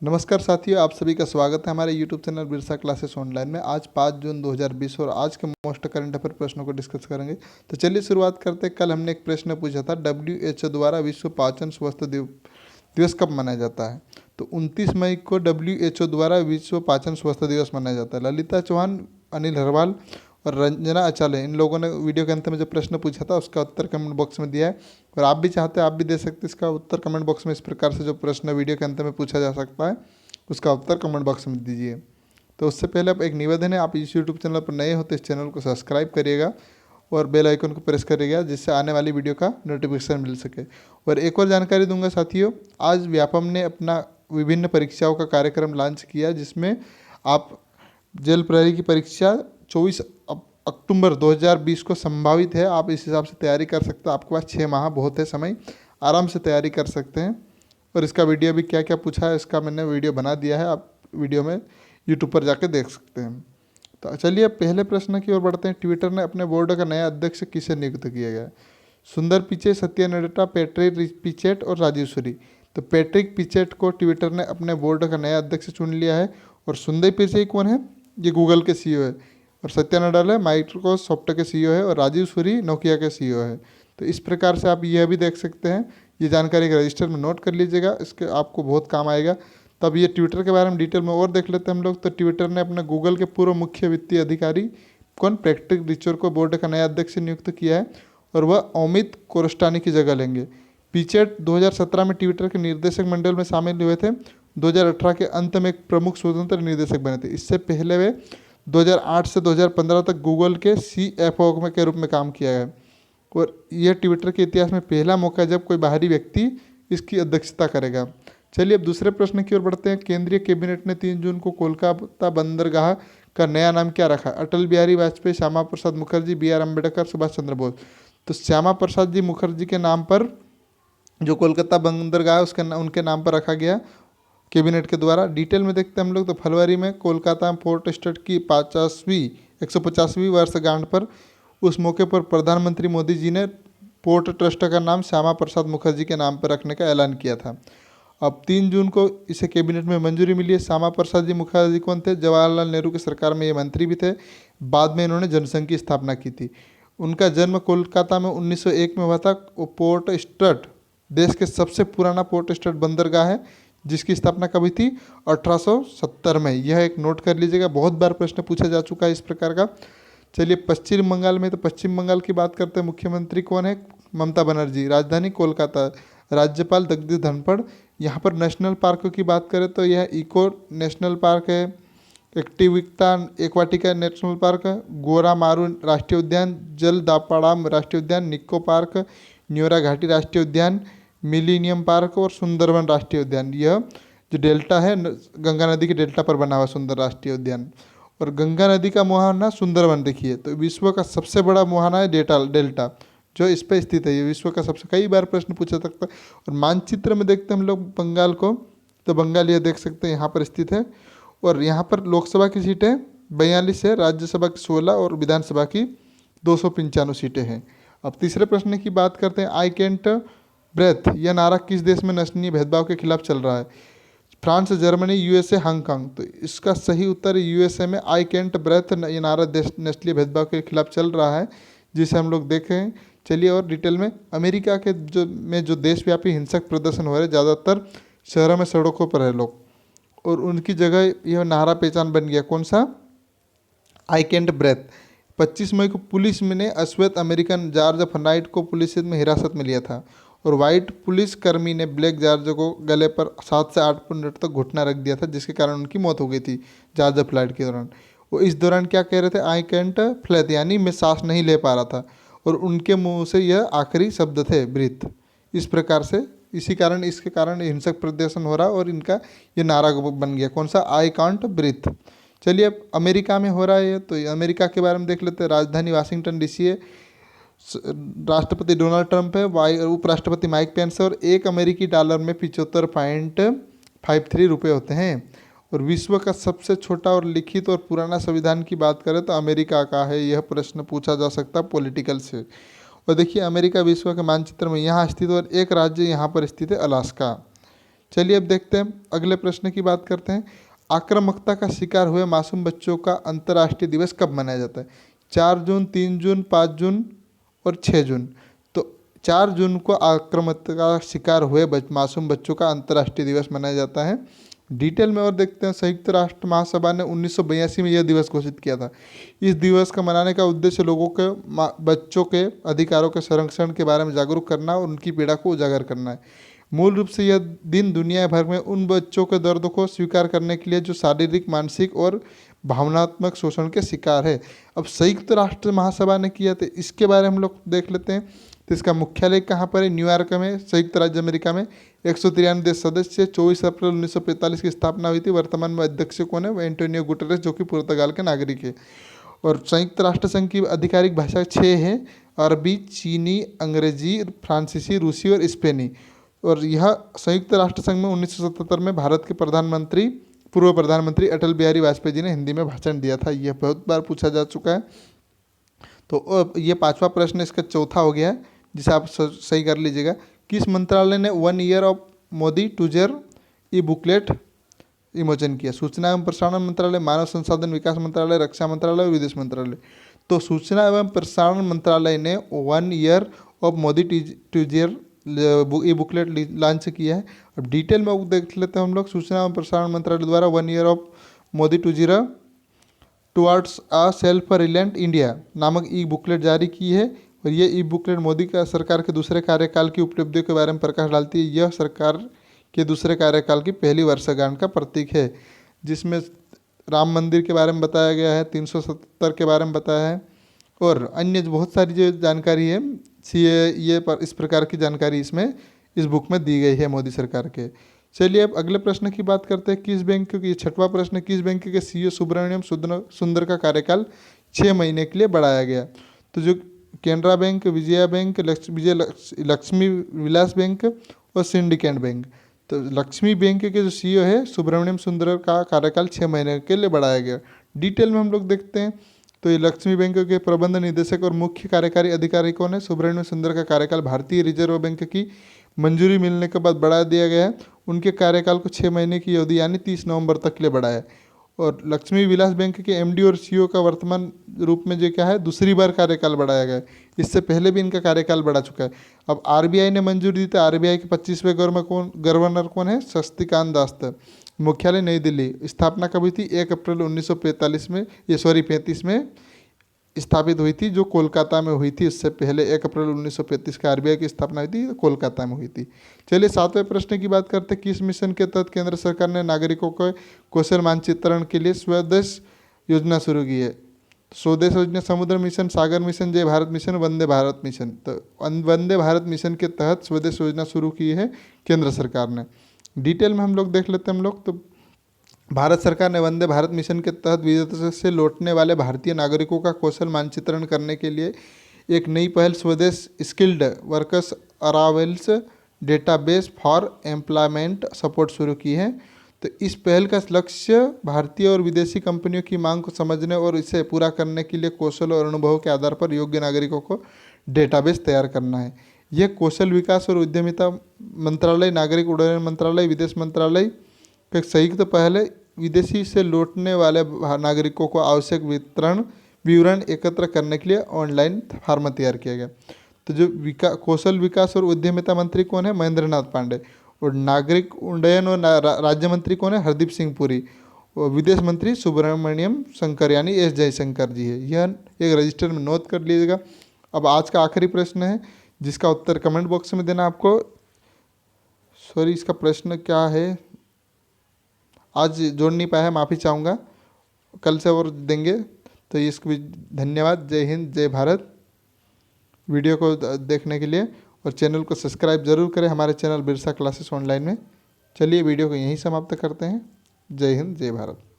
नमस्कार साथियों, आप सभी का स्वागत है हमारे YouTube channel Birsa classes online में। आज 5 जून 2020 और आज के मोस्ट करंट अफेयर प्रश्नों को डिस्कस करेंगे। तो चलिए शुरुआत करते हैं। कल हमने एक प्रश्न पूछा था, WHO द्वारा विश्व पाचन स्वास्थ्य दिवस कब मनाया जाता है। तो 29 मई को WHO द्वारा विश्व पाचन स्वास्थ्य दिवस मनाया जाता है। ललिता चौहान, अनिल हरवाल और रंजना अचाले, इन लोगों ने वीडियो के अंत में जो प्रश्न पूछा था उसका उत्तर कमेंट बॉक्स में दिया है। और आप भी चाहते हैं आप भी दे सकते हैं इसका उत्तर कमेंट बॉक्स में। इस प्रकार से जो प्रश्न वीडियो के अंत में पूछा जा सकता है उसका उत्तर कमेंट बॉक्स में दीजिए। तो उससे पहले आप एक निवेदन है, आप इस यूट्यूब चैनल पर नए हो तो इस चैनल को सब्सक्राइब करिएगा और बेल आइकन को प्रेस करिएगा, जिससे आने वाली वीडियो का नोटिफिकेशन मिल सके। और एक और जानकारी दूंगा साथियों, आज व्यापम ने अपना विभिन्न परीक्षाओं का कार्यक्रम लॉन्च किया, जिसमें आप जेल प्रहरी की परीक्षा 24 अक्टूबर 2020 को संभावित है। आप इस हिसाब से तैयारी कर सकते हैं। आपके पास 6 माह बहुत है समय, आराम से तैयारी कर सकते हैं। और इसका वीडियो भी क्या क्या पूछा है इसका मैंने वीडियो बना दिया है, आप वीडियो में यूट्यूब पर जाके देख सकते हैं। तो चलिए पहले प्रश्न की ओर बढ़ते हैं। ट्विटर ने अपने बोर्ड का नया अध्यक्ष किसे नियुक्त किया गया है। सुंदर पिचे, सत्या नडेला, पैट्रिक पिचेट और राजीव सूरी। तो पैट्रिक पिचेट को ट्विटर ने अपने बोर्ड का नया अध्यक्ष चुन लिया है। और सुंदर पिचे कौन है? ये गूगल के CEO है। और सत्या नडेला माइक्रोसॉफ्ट के CEO है। और राजीव सूरी नोकिया के CEO है। तो इस प्रकार से आप यह भी देख सकते हैं। ये जानकारी का रजिस्टर में नोट कर लीजिएगा, इसके आपको बहुत काम आएगा। तब ये ट्विटर के बारे में डिटेल में और देख लेते हैं हम लोग। तो ट्विटर ने अपने गूगल के पूर्व मुख्य वित्तीय अधिकारी कौन पैट्रिक पिचेट को बोर्ड का नया अध्यक्ष नियुक्त किया है। और वह अमित कोरस्टानी की जगह लेंगे। पिचेट 2017 में ट्विटर के निर्देशक मंडल में शामिल हुए थे। 2018 के अंत में एक प्रमुख स्वतंत्र निर्देशक बने थे। इससे पहले वे 2008 से 2015 तक गूगल के CFO के रूप में काम किया है। और यह ट्विटर के इतिहास में पहला मौका है जब कोई बाहरी व्यक्ति इसकी अध्यक्षता करेगा। चलिए अब दूसरे प्रश्न की ओर बढ़ते हैं। केंद्रीय कैबिनेट ने 3 जून को कोलकाता बंदरगाह का नया नाम क्या रखा? अटल बिहारी वाजपेयी, श्यामा प्रसाद मुखर्जी, BR अम्बेडकर, सुभाष चंद्र बोस। तो श्यामा प्रसाद जी मुखर्जी के नाम पर जो कोलकाता बंदरगाह है उनके नाम पर रखा गया कैबिनेट के द्वारा। डिटेल में देखते हैं हम लोग। तो फरवरी में कोलकाता पोर्ट स्टेट की 150वीं वर्षगांठ पर उस मौके पर प्रधानमंत्री मोदी जी ने पोर्ट ट्रस्ट का नाम श्यामा प्रसाद मुखर्जी के नाम पर रखने का ऐलान किया था। अब 3 जून को इसे कैबिनेट में मंजूरी मिली है। श्यामा प्रसाद जी मुखर्जी कौन थे? जवाहरलाल नेहरू की सरकार में ये मंत्री भी थे। बाद में इन्होंने जनसंघ की स्थापना की थी। उनका जन्म कोलकाता में 1901 में हुआ था। पोर्ट स्ट्रट देश के सबसे पुराना पोर्ट स्ट्रट बंदरगाह है, जिसकी स्थापना कभी थी? 1870 में। यह एक नोट कर लीजिएगा, बहुत बार प्रश्न पूछा जा चुका है इस प्रकार का। चलिए पश्चिम बंगाल में, तो पश्चिम बंगाल की बात करते हैं। मुख्यमंत्री कौन है? ममता बनर्जी। राजधानी कोलकाता। राज्यपाल जगदीप धनखड़। यहाँ पर नेशनल पार्कों की बात करें तो यह इको नेशनल पार्क है, एक्टिविटा एक्वाटिका नेशनल पार्क, गोरामारू राष्ट्रीय उद्यान, जलदापाड़ाम राष्ट्रीय उद्यान, निक्को पार्क, न्योरा घाटी राष्ट्रीय उद्यान, मिलीनियम पार्क और सुंदरवन राष्ट्रीय उद्यान। यह जो डेल्टा है गंगा नदी के डेल्टा पर बना हुआ सुंदर राष्ट्रीय उद्यान। और गंगा नदी का मुहाना सुंदरवन देखिए, तो विश्व का सबसे बड़ा मुहाना है डेल्टा जो इस पर स्थित है। ये विश्व का सबसे, कई बार प्रश्न पूछा सकता है। और मानचित्र में देखते हैं हम लोग बंगाल को, तो बंगाल ये देख सकते हैं यहाँ पर स्थित है। और यहाँ पर लोकसभा की सीटें 42 है, राज्यसभा की 16 और विधानसभा की 295 सीटें हैं। अब तीसरे प्रश्न की बात करते हैं। आई कैंट ब्रेथ, यह नारा किस देश में नस्लीय भेदभाव के खिलाफ चल रहा है? France, Germany, USA, Hong Kong. तो इसका सही उत्तर USA में आई कैंट ब्रेथ ये नारा देश नस्लीय भेदभाव के खिलाफ चल रहा है, जिसे हम लोग देखें। चलिए और डिटेल में। अमेरिका के जो देशव्यापी हिंसक प्रदर्शन हो रहे, ज़्यादातर शहरों में सड़कों पर है लोग, और उनकी जगह यह नारा पहचान बन गया। कौन सा? I can't breath. 25 मई को पुलिस ने अश्वेत अमेरिकन जॉर्ज फ्लॉयड को पुलिस में हिरासत में लिया था। और वाइट पुलिस कर्मी ने ब्लैक जॉर्ज को गले पर 7 से 8 मिनट तक घुटना रख दिया था, जिसके कारण उनकी मौत हो गई थी जॉर्ज फ्लॉयड के दौरान। वो इस दौरान क्या कह रहे थे? आई कैंट फ्लेथ, यानी मैं सांस नहीं ले पा रहा था। और उनके मुंह से यह आखिरी शब्द थे, ब्रीथ। इस प्रकार से इसके कारण हिंसक प्रदर्शन हो रहा और इनका ये नारा बन गया। कौन सा? I can't breathe. चलिए अब अमेरिका में हो रहा है, तो अमेरिका के बारे में देख लेते हैं। राजधानी वाशिंगटन DC है। राष्ट्रपति डोनाल्ड ट्रंप है, उपराष्ट्रपति माइक पेंस है। और $1 में 75.53 रुपये होते हैं। और विश्व का सबसे छोटा और लिखित और पुराना संविधान की बात करें तो अमेरिका का है। यह प्रश्न पूछा जा सकता है पॉलिटिकल से। और देखिए अमेरिका विश्व के मानचित्र में यहाँ स्थित और एक राज्य यहाँ पर स्थित है, अलास्का। चलिए अब देखते हैं अगले प्रश्न की बात करते हैं। आक्रामकता का शिकार हुए मासूम बच्चों का अंतर्राष्ट्रीय दिवस कब मनाया जाता है? 4 जून, 3 जून, 5 जून और 6 जून। तो 4 जून को आक्रामकता का शिकार हुए मासूम बच्चों का अंतर्राष्ट्रीय दिवस मनाया जाता है। डिटेल में और देखते हैं। संयुक्त राष्ट्र महासभा ने 1982 में यह दिवस घोषित किया था। इस दिवस का मनाने का उद्देश्य लोगों के बच्चों के अधिकारों के संरक्षण के बारे में जागरूक करना और उनकी पीड़ा को उजागर करना है। मूल रूप से यह दिन दुनिया भर में उन बच्चों के दर्द को स्वीकार करने के लिए जो शारीरिक, मानसिक और भावनात्मक शोषण के शिकार है। अब संयुक्त राष्ट्र महासभा ने किया तो इसके बारे में हम लोग देख लेते हैं। तो इसका मुख्यालय कहाँ पर है? न्यूयॉर्क में, संयुक्त राज्य अमेरिका में। 193 देश सदस्य। 24 अप्रैल 1945 की स्थापना हुई थी। वर्तमान में अध्यक्ष कौन है? वो एंटोनियो गुटेरेस, जो कि पुर्तगाल के नागरिक है। और संयुक्त राष्ट्र संघ की आधिकारिक भाषा 6 है: अरबी, चीनी, अंग्रेजी, फ्रांसीसी, रूसी और स्पेनी। और यह संयुक्त राष्ट्र संघ में 1977 में भारत के प्रधानमंत्री, पूर्व प्रधानमंत्री अटल बिहारी वाजपेयी जी ने हिंदी में भाषण दिया था। यह बहुत बार पूछा जा चुका है। तो ये 5वां प्रश्न इसका चौथा हो गया है, जिसे आप सही कर लीजिएगा। किस मंत्रालय ने 1 ईयर ऑफ मोदी टूजेर ई बुकलेट विमोचन किया? सूचना एवं प्रसारण मंत्रालय, मानव संसाधन विकास मंत्रालय, रक्षा मंत्रालय और विदेश मंत्रालय। तो सूचना एवं प्रसारण मंत्रालय ने 1 ईयर ऑफ मोदी टूजेर ई बुकलेट लॉन्च किया है। अब डिटेल में देख लेते हैं हम लोग। सूचना एवं प्रसारण मंत्रालय द्वारा 1 ईयर ऑफ मोदी टूजेर towards a self reliant India नामक ई बुकलेट जारी की है। और ये ई बुकलेट मोदी का सरकार के दूसरे कार्यकाल की उपलब्धियों के बारे में प्रकाश डालती है। यह सरकार के दूसरे कार्यकाल की पहली वर्षगांठ का प्रतीक है, जिसमें राम मंदिर के बारे में बताया गया है, 370 के बारे में बताया है और अन्य बहुत सारी जो जानकारी है ये पर इस प्रकार की जानकारी इसमें इस बुक में दी गई है मोदी सरकार के। चलिए अब अगले प्रश्न की बात करते हैं। किस बैंक की, 6वां प्रश्न, किस बैंक के सीईओ सुब्रमण्यम सुंदर का कार्यकाल 6 महीने के लिए बढ़ाया गया? तो जो Canara bank, Vijaya bank, Lakshmi Vilas bank और सिंडिकेट बैंक। तो लक्ष्मी बैंक के जो सीईओ है सुब्रमण्यम सुंदर का कार्यकाल 6 महीने के लिए बढ़ाया गया। डिटेल में हम लोग देखते हैं। तो ये लक्ष्मी बैंक के प्रबंध निदेशक और मुख्य कार्यकारी अधिकारी कौन है? सुब्रमण्यम सुंदर का कार्यकाल भारतीय रिजर्व बैंक की मंजूरी मिलने के बाद बढ़ा दिया गया है। उनके कार्यकाल को 6 महीने की अवधि यानी 30 नवंबर तक के लिए बढ़ाया है। और लक्ष्मी विलास बैंक के एमडी और सीईओ का वर्तमान रूप में जो क्या है, दूसरी बार कार्यकाल बढ़ाया गया है। इससे पहले भी इनका कार्यकाल बढ़ा चुका है। अब आरबीआई ने मंजूरी दी। तो आरबीआई के 25वें गवर्नर कौन है? शक्तिकांत दास। मुख्यालय नई दिल्ली। स्थापना कब हुई थी? 1 अप्रैल 1945 में, 35 में स्थापित हुई थी, जो कोलकाता में हुई थी। इससे पहले 1 अप्रैल 1935 का आरबीआई की स्थापना हुई थी, कोलकाता में हुई थी। चलिए 7वें प्रश्न की बात करते हैं। किस मिशन के तहत केंद्र सरकार ने नागरिकों के कौशल मानचित्रण के लिए स्वदेश योजना शुरू की है? स्वदेश योजना समुद्र मिशन, सागर मिशन, जय भारत मिशन, वंदे भारत मिशन। तो वंदे भारत मिशन के तहत स्वदेश योजना शुरू की है केंद्र सरकार ने। डिटेल में हम लोग देख लेते हैं हम लोग। तो भारत सरकार ने वंदे भारत मिशन के तहत विदेश से लौटने वाले भारतीय नागरिकों का कौशल मानचित्रण करने के लिए एक नई पहल स्वदेश skilled workers arrivals database for employment support शुरू की है। तो इस पहल का लक्ष्य भारतीय और विदेशी कंपनियों की मांग को समझने और इसे पूरा करने के लिए कौशल और अनुभव के आधार पर योग्य नागरिकों को डेटाबेस तैयार करना है। यह कौशल विकास और उद्यमिता मंत्रालय, नागरिक उड्डयन मंत्रालय, विदेश मंत्रालय का संयुक्त पहल है। विदेशी से लौटने वाले नागरिकों को आवश्यक विवरण एकत्र करने के लिए ऑनलाइन फॉर्म तैयार किया गया। तो जो कौशल विकास और उद्यमिता मंत्री कौन है? महेंद्र नाथ पांडे। और नागरिक उड्डयन और राज्य मंत्री कौन है? हरदीप सिंह पुरी। और विदेश मंत्री सुब्रमण्यम शंकर यानी एस जयशंकर जी है। यह एक रजिस्टर में नोट कर लीजिएगा। अब आज का आखिरी प्रश्न है, जिसका उत्तर कमेंट बॉक्स में देना आपको। सॉरी, इसका प्रश्न क्या है आज जोड़ नहीं पाया, माफ़ी चाहूँगा, कल से और देंगे। तो इसको भी धन्यवाद। जय हिंद, जय भारत। वीडियो को देखने के लिए और चैनल को सब्सक्राइब जरूर करें, हमारे चैनल बिरसा क्लासेस ऑनलाइन में। चलिए वीडियो को यहीं समाप्त करते हैं। जय हिंद, जय भारत।